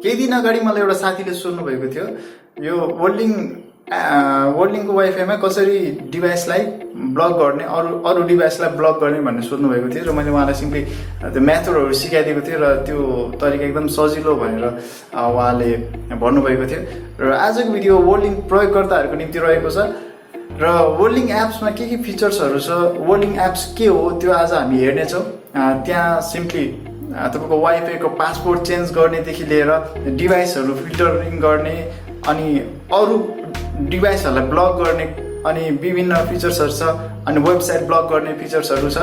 केही दिन अगाडि मलाई एउटा साथीले सोध्नु भएको थियो यो वर्ल्डलिङको वाइफाईमा कसरी डिभाइसलाई ब्लक गर्ने अरू डिभाइसलाई ब्लक गर्ने भनेर सोध्नु भएको थियो र मैले उहाँलाई सिम्पली त्यो मेथडहरू सिकाइदिएको थिएँ र त्यो तरिका एकदम सजिलो भनेर उहाँले भन्नुभएको थियो र आजको भिडियो वर्ल्डलिङ प्रयोगकर्ताहरूको निम्ति रहेको छ र वर्ल्डलिङ एप्समा के फिचर्सहरू छ, वर्ल्डलिङ एप्स के हो त्यो आज हामी हेर्नेछौँ। त्यहाँ सिम्पली तपाईँको वाइफाईको पासवर्ड चेन्ज गर्नेदेखि लिएर डिभाइसहरू फिल्टरिङ गर्ने अनि अरू डिभाइसहरूलाई ब्लक गर्ने अनि विभिन्न फिचर्सहरू छ अनि वेबसाइट ब्लक गर्ने फिचर्सहरू छ।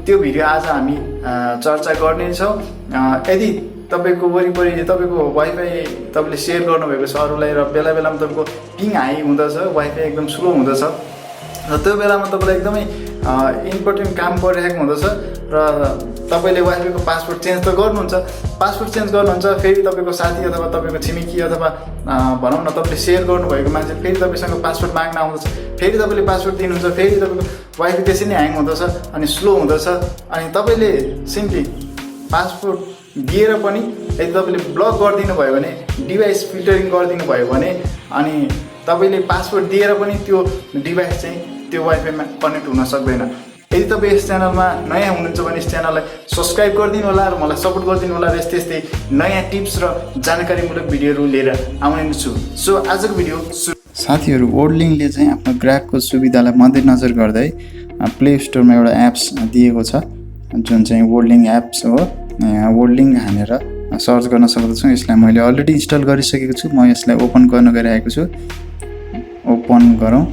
त्यो भिडियो आज हामी चर्चा गर्नेछौँ। यदि तपाईँको वरिपरि तपाईँको वाइफाई तपाईँले सेयर गर्नुभएको छ अरूलाई र बेला बेलामा तपाईँको पिङ हाई हुँदछ, वाइफाई एकदम स्लो हुँदछ र त्यो बेलामा तपाईँलाई एकदमै इम्पोर्टेन्ट काम गरिरहेको हुँदछ र तपाईँले वाइफाईको पासवर्ड चेन्ज त गर्नुहुन्छ, पासवर्ड चेन्ज गर्नुहुन्छ, फेरि तपाईँको साथी अथवा तपाईँको छिमेकी अथवा भनौँ न तपाईँले सेयर गर्नुभएको मान्छे फेरि तपाईँसँग पासवर्ड माग्न आउँदछ, फेरि तपाईँले पासवर्ड दिनुहुन्छ, फेरि तपाईँको वाइफाई त्यसै नै ह्याङ हुँदछ अनि स्लो हुँदछ अनि तपाईँले सिम्पली पासवर्ड दिएर पनि यदि तपाईँले ब्लक गरिदिनु भयो भने, डिभाइस फिल्टरिङ गरिदिनु भयो भने अनि तपाईँले पासवर्ड दिएर पनि त्यो डिभाइस चाहिँ त्यो वाइफाईमा कनेक्ट हुन सक्दैन। यदि तपाईँ यस च्यानलमा नयाँ हुनुहुन्छ भने यस च्यानललाई सब्सक्राइब गरिदिनु होला र मलाई सपोर्ट गरिदिनु होला र यस्तै यस्तै नयाँ टिप्स र जानकारीमूलक भिडियोहरू लिएर आउने छु। सो आजको भिडियो साथीहरू, वर्ल्डलिङले चाहिँ आफ्नो ग्राहकको सुविधालाई मध्यनजर गर्दै प्ले स्टोरमा एउटा एप्स दिएको छ जुन चाहिँ वर्ल्डलिङ एप्स हो। वर्ल्डलिङ हानेर सर्च गर्न सक्दछौँ। यसलाई मैले अलरेडी इन्स्टल गरिसकेको छु। म यसलाई ओपन गर्न गइरहेको छु। ओपन गरौँ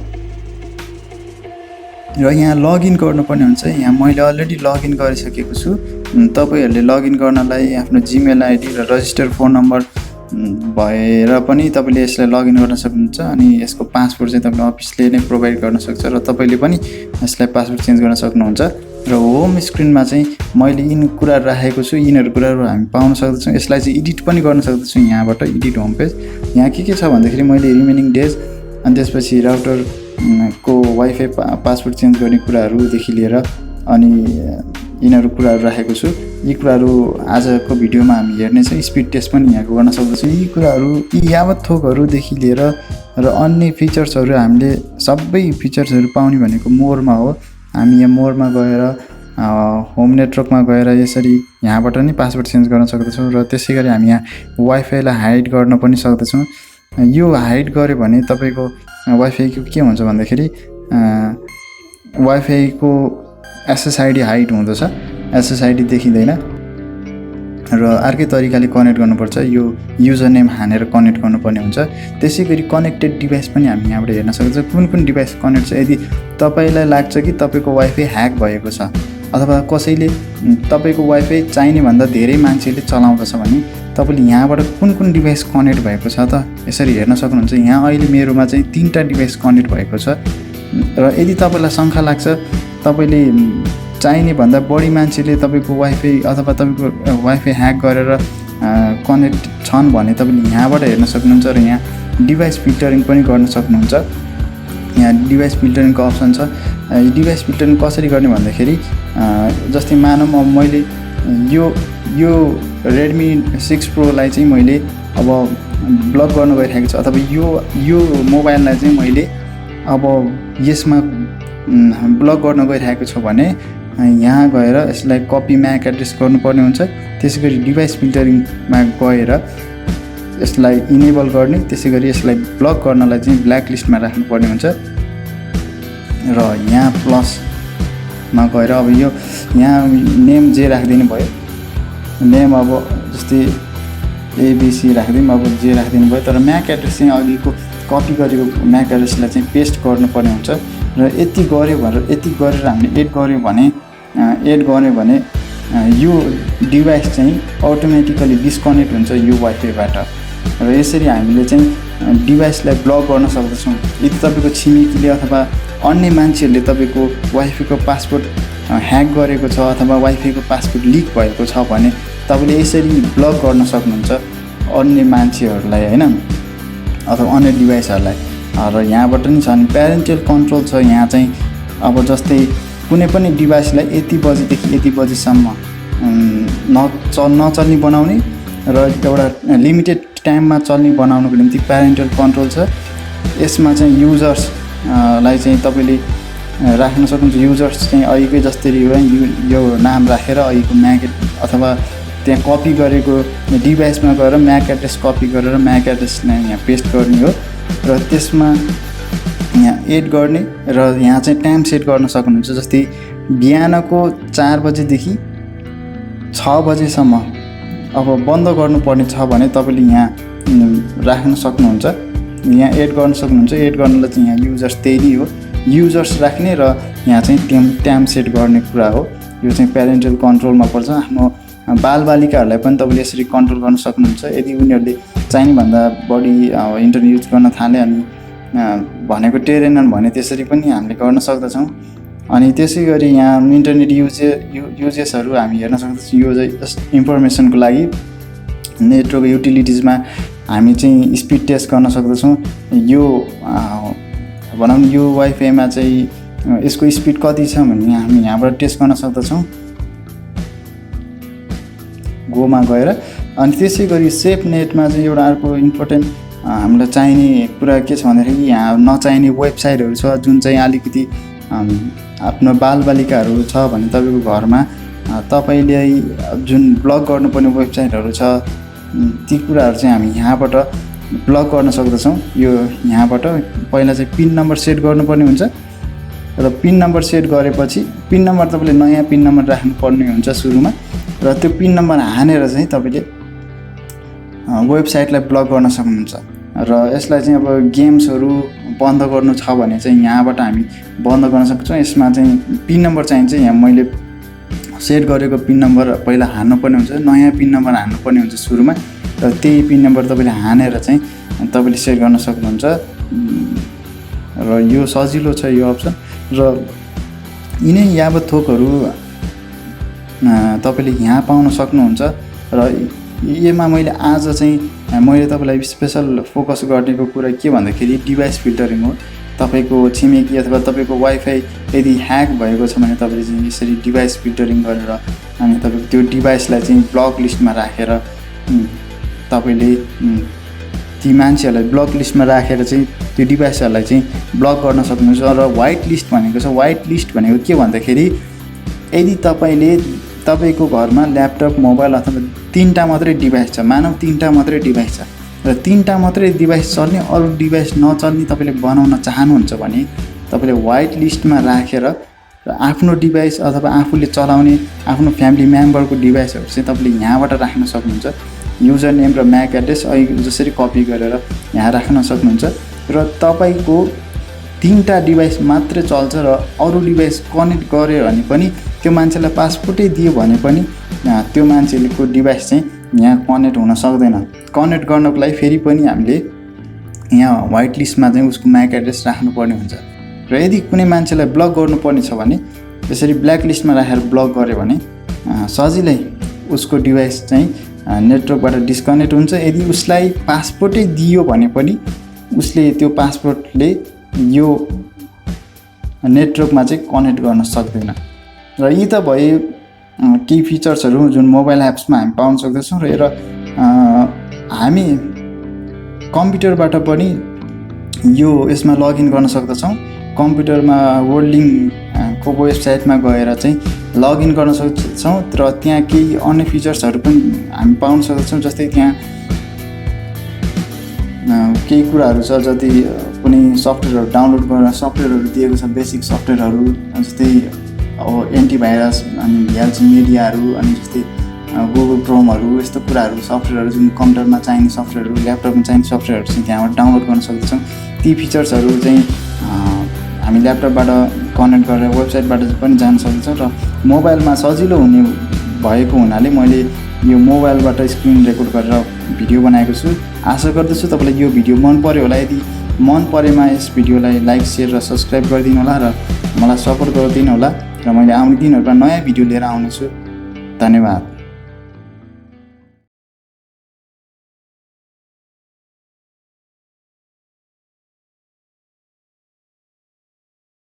र यहाँ लगइन गर्नुपर्ने हुन्छ। यहाँ मैले अलरेडी लगइन गरिसकेको छु। तपाईँहरूले लगइन गर्नलाई आफ्नो जिमेल आइडी र रजिस्टर फोन नम्बर भएर पनि तपाईँले यसलाई लगइन गर्न सक्नुहुन्छ अनि यसको पासवर्ड चाहिँ तपाईँले अफिसले नै प्रोभाइड गर्न सक्छ र तपाईँले पनि यसलाई पासवर्ड चेन्ज गर्न सक्नुहुन्छ। र होम स्क्रिनमा चाहिँ मैले यिन कुराहरू राखेको छु, यिनीहरू कुराहरू हामी पाउन सक्दछौँ। यसलाई चाहिँ एडिट पनि गर्न सक्दछौँ। यहाँबाट एडिट होम पेज यहाँ के छ भन्दाखेरि मैले रिमेनिङ डेज अनि त्यसपछि राउटर को वाइफाई पासवर्ड चेन्ज गर्ने कुराहरूदेखि लिएर अनि यिनीहरू कुराहरू राखेको छु। यी कुराहरू आजको भिडियोमा हामी हेर्नेछौँ। स्पिड टेस्ट पनि यहाँको गर्न सक्दछौँ। यी कुराहरू यी यावत थोकहरूदेखि लिएर र अन्य फिचर्सहरू हामीले सबै फिचर्सहरू पाउने भनेको मोरमा हो। हामी यहाँ मोरमा गएर होम नेटवर्कमा गएर यसरी यहाँबाट नै पासवर्ड चेन्ज गर्न सक्दछौँ र त्यसै गरी हामी यहाँ वाइफाईलाई हाइड गर्न पनि सक्दछौँ। यो हाइड गऱ्यो भने तपाईँको वाइफाईको के हुन्छ भन्दाखेरि वाइफाईको एसएसआइडी हाइड हुँदछ, एसएसआइडी देखिँदैन र अर्कै तरिकाले कनेक्ट गर्नुपर्छ। यो युजर नेम हानेर कनेक्ट गर्नुपर्ने हुन्छ। त्यसै गरी कनेक्टेड डिभाइस पनि हामी यहाँबाट हेर्न सक्छौँ कुन डिभाइस कनेक्ट छ। यदि तपाईँलाई लाग्छ कि तपाईँको वाइफाई ह्याक भएको छ अथवा कसैले तपाईँको वाइफाई चाहिने भन्दा धेरै मान्छेले चलाउँदछ भने तपाईँले यहाँबाट कुन डिभाइस कनेक्ट भएको छ त यसरी हेर्न सक्नुहुन्छ। यहाँ अहिले मेरोमा चाहिँ 3टा डिभाइस कनेक्ट भएको छ र यदि तपाईँलाई शङ्का लाग्छ तपाईँले चाहिने भन्दा बढी मान्छेले तपाईँको वाइफाई अथवा तपाईँको वाइफाई ह्याक गरेर कनेक्ट छन् भने तपाईँले यहाँबाट हेर्न सक्नुहुन्छ र यहाँ डिभाइस फिल्टरिङ पनि गर्न सक्नुहुन्छ। यहाँ डिभाइस फिल्टरिङको अप्सन छ। डिभाइस फिल्टरिङ कसरी गर्ने भन्दाखेरि जस्तै मानौँ अब मैले यो रेडमी 6 प्रोलाई चाहिँ मैले अब ब्लक गर्न गइरहेको छु अथवा यो मोबाइललाई चाहिँ मैले अब यसमा ब्लक गर्न गइरहेको छु भने यहाँ गएर यसलाई कपी म्याक एड्रेस गर्नुपर्ने हुन्छ। त्यसै गरी डिभाइस फिल्टरिङमा गएर यसलाई इनेबल गर्ने, त्यसै गरी यसलाई ब्लक गर्नलाई चाहिँ ब्ल्याक लिस्टमा राख्नुपर्ने हुन्छ र यहाँ प्लसमा गएर अब यो यहाँ नेम जे राखिदिनु भयो, नेम अब जस्तै एबिसी राखिदिउँ, अब जे राखिदिनु भयो तर म्याक एड्रेस चाहिँ अघिको कपी गरेको म्याक एड्रेसलाई चाहिँ पेस्ट गर्नुपर्ने हुन्छ र यति गरेर हामीले एड गऱ्यो भने यो डिभाइस चाहिँ अटोमेटिकली डिस्कनेक्ट हुन्छ यो वाइफाईबाट र यसरी हामीले चाहिँ डिभाइसलाई ब्लक गर्न सक्दछौँ। यदि तपाईँको छिमेकीले अथवा अन्य मान्छेहरूले तपाईँको वाइफाईको पासवर्ड ह्याक गरेको छ अथवा वाइफाईको पासवर्ड लिक भएको छ भने तपाईँले यसरी ब्लक गर्न सक्नुहुन्छ अन्य मान्छेहरूलाई होइन अथवा अन्य डिभाइसहरूलाई। र यहाँबाट नि छ नि प्यारेन्टल कन्ट्रोल छ। यहाँ चाहिँ अब जस्तै कुनै पनि डिभाइसलाई यति बजीदेखि यति बजीसम्म नचल्ने बनाउने र एउटा लिमिटेड टाइममा चल्ने बनाउनको निम्ति प्यारेन्टल कन्ट्रोल छ। यसमा चाहिँ युजर्स लाई चाहिँ तपाईँले राख्न सक्नुहुन्छ। युजर्स चाहिँ अहिलेकै जस्तै हो यो नाम राखेर अहिलेको म्याक अथवा त्यहाँ कपी गरेको डिभाइसमा गएर म्याक एड्रेस कपी गरेर म्याक एड्रेसलाई यहाँ पेस्ट गर्ने हो र त्यसमा यहाँ एड गर्ने र यहाँ चाहिँ टाइम सेट गर्न सक्नुहुन्छ। जस्तै बिहानको 4 बजेदेखि 6 बजेसम्म अब बन्द गर्नुपर्ने छ भने तपाईँले यहाँ राख्न सक्नुहुन्छ। यहाँ एड गर्न सक्नुहुन्छ। एड गर्नलाई चाहिँ यहाँ युजर्स त्यही नै हो, युजर्स राख्ने र यहाँ चाहिँ टाइम सेट गर्ने कुरा हो। यो चाहिँ प्यारेन्टल कन्ट्रोलमा पर्छ। आफ्नो बालबालिकाहरूलाई पनि तपाईँले यसरी कन्ट्रोल गर्न सक्नुहुन्छ। यदि उनीहरूले चाहिने भन्दा बढी इन्टरनेट युज गर्न थाले अनि भनेको टेरेनन् भने त्यसरी पनि हामीले गर्न सक्दछौँ। अनि त्यसै गरी यहाँ इन्टरनेट युजेसहरू हामी हेर्न सक्दछौँ। यो चाहिँ इन्फर्मेसनको लागि नेटवर्क युटिलिटिजमा हामी चाहिँ स्पिड टेस्ट गर्न सक्दछौँ। यो भनौँ यो वाइफाईमा चाहिँ यसको स्पिड कति छ भन्ने हामी यहाँबाट टेस्ट गर्न सक्दछौँ गोमा गएर। अनि त्यसै गरी सेफ नेटमा चाहिँ एउटा अर्को इम्पोर्टेन्ट हामीलाई चाहिने कुरा के छ भन्दाखेरि यहाँ नचाहिने वेबसाइटहरू छ जुन चाहिँ अलिकति आफ्नो बालबालिकाहरू छ भने तपाईँको घरमा तपाईँले जुन ब्लक गर्नुपर्ने वेबसाइटहरू छ ती कुराहरू चाहिँ हामी यहाँबाट ब्लक गर्न सक्दछौँ। यो यहाँबाट पहिला चाहिँ पिन नम्बर सेट गर्नुपर्ने हुन्छ र पिन नम्बर सेट गरेपछि पिन नम्बर तपाईँले नयाँ पिन नम्बर राख्नुपर्ने हुन्छ सुरुमा र त्यो पिन नम्बर हानेर चाहिँ तपाईँले वेबसाइटलाई ब्लक गर्न सक्नुहुन्छ। र यसलाई चाहिँ अब गेम्सहरू बन्द गर्नु छ भने चाहिँ यहाँबाट हामी बन्द गर्न सक्छौँ। यसमा चाहिँ पिन नम्बर चाहिन्छ। यहाँ मैले सेट गरेको पिन नम्बर पहिला हान्नुपर्ने हुन्छ, नयाँ पिन नम्बर हान्नुपर्ने हुन्छ सुरुमा र त्यही पिन नम्बर तपाईँले हानेर चाहिँ तपाईँले सेट गर्न सक्नुहुन्छ। र यो सजिलो छ यो अप्सन। र यिनै यावत थोकहरू तपाईँले यहाँ पाउन सक्नुहुन्छ। र यसमा मैले आज चाहिँ मैले तपाईँलाई स्पेसल फोकस गर्नेको कुरा के भन्दाखेरि डिभाइस फिल्टरिङ हो। तपाईँको छिमेकी अथवा तपाईँको वाइफाई यदि ह्याक भएको छ भने तपाईँले चाहिँ यसरी डिभाइस फिल्टरिङ गरेर अनि तपाईँको त्यो डिभाइसलाई चाहिँ ब्लक लिस्टमा राखेर तपाईँले ती मान्छेहरूलाई ब्लक लिस्टमा राखेर चाहिँ त्यो डिभाइसहरूलाई चाहिँ ब्लक गर्न सक्नुहुन्छ। र व्हाइट लिस्ट भनेको छ। व्हाइट लिस्ट भनेको के भन्दाखेरि यदि तपाईँको घरमा ल्यापटप मोबाइल अथवा 3टा मात्रै डिभाइस छ, मानव 3टा मात्रै डिभाइस छ र 3टा मात्रै डिभाइस चल्ने अरू डिभाइस नचल्ने तपाईँले बनाउन चाहनुहुन्छ भने तपाईँले व्हाइट लिस्टमा राखेर र आफ्नो डिभाइस अथवा आफूले चलाउने आफ्नो फ्यामिली मेम्बरको डिभाइसहरू चाहिँ तपाईँले यहाँबाट राख्न सक्नुहुन्छ। युजर नेम र म्याक एड्रेस अहिले जसरी कपी गरेर यहाँ राख्न सक्नुहुन्छ। र तपाईँको 3टा डिभाइस मात्रै चल्छ र अरू डिभाइस कनेक्ट गऱ्यो भने पनि त्यो मान्छेलाई पासपोर्टै दियो भने पनि त्यो मान्छेको डिभाइस चाहिँ यहाँ कनेक्ट हुन सक्दैन। कनेक्ट गर्नको लागि फेरि पनि हामीले यहाँ व्हाइट लिस्टमा चाहिँ उसको म्याक एड्रेस राख्नुपर्ने हुन्छ। र यदि कुनै मान्छेलाई ब्लक गर्नुपर्ने छ भने यसरी ब्ल्याक लिस्टमा राखेर ब्लक गऱ्यो भने सजिलै उसको डिभाइस चाहिँ नेटवर्कबाट डिस्कनेक्ट हुन्छ। यदि उसलाई पासपोर्टै दियो भने पनि उसले त्यो पासपोर्टले यो नेटवर्कमा चाहिँ कनेक्ट गर्न सक्दैन। र यी त भए केही फिचर्सहरू जुन मोबाइल एप्समा हामी पाउन सक्दछौँ। र हामी कम्प्युटरबाट पनि यसमा लगइन गर्न सक्दछौँ। कम्प्युटरमा वर्ल्डलिङ्कको वेबसाइटमा गएर चाहिँ लगइन गर्न सक्छौँ र त्यहाँ केही अन्य फिचर्सहरू पनि हामी पाउन सक्दछौँ। जस्तै त्यहाँ केही कुराहरू छ जति कुनै सफ्टवेयरहरू डाउनलोड गरेर सफ्टवेयरहरू दिएको छ, बेसिक सफ्टवेयरहरू जस्तै अब एन्टिभाइरस अनि भिएलसी मिडियाहरू अनि जस्तै गुगल क्रोमहरू यस्तो कुराहरू सफ्टवेयरहरू जुन कम्प्युटरमा चाहिने सफ्टवेयरहरू ल्यापटपमा चाहिने सफ्टवेयरहरू चाहिँ त्यहाँबाट डाउनलोड गर्न सक्दछौँ। ती फिचर्सहरू चाहिँ हामी ल्यापटपबाट कनेक्ट गरेर वेबसाइटबाट पनि जान सक्दछौँ। र मोबाइलमा सजिलो हुने भएको हुनाले मैले यो मोबाइलबाट स्क्रिन रेकर्ड गरेर भिडियो बनाएको छु। आशा गर्दछु तपाईँलाई यो भिडियो मन पर्यो होला। यदि मन परेमा यस भिडियोलाई लाइक सेयर र सब्सक्राइब गरिदिनु होला र मलाई सपोर्ट गरिदिनु होला। र मैले आउने दिनहरूमा नयाँ भिडियो लिएर आउनेछु। धन्यवाद।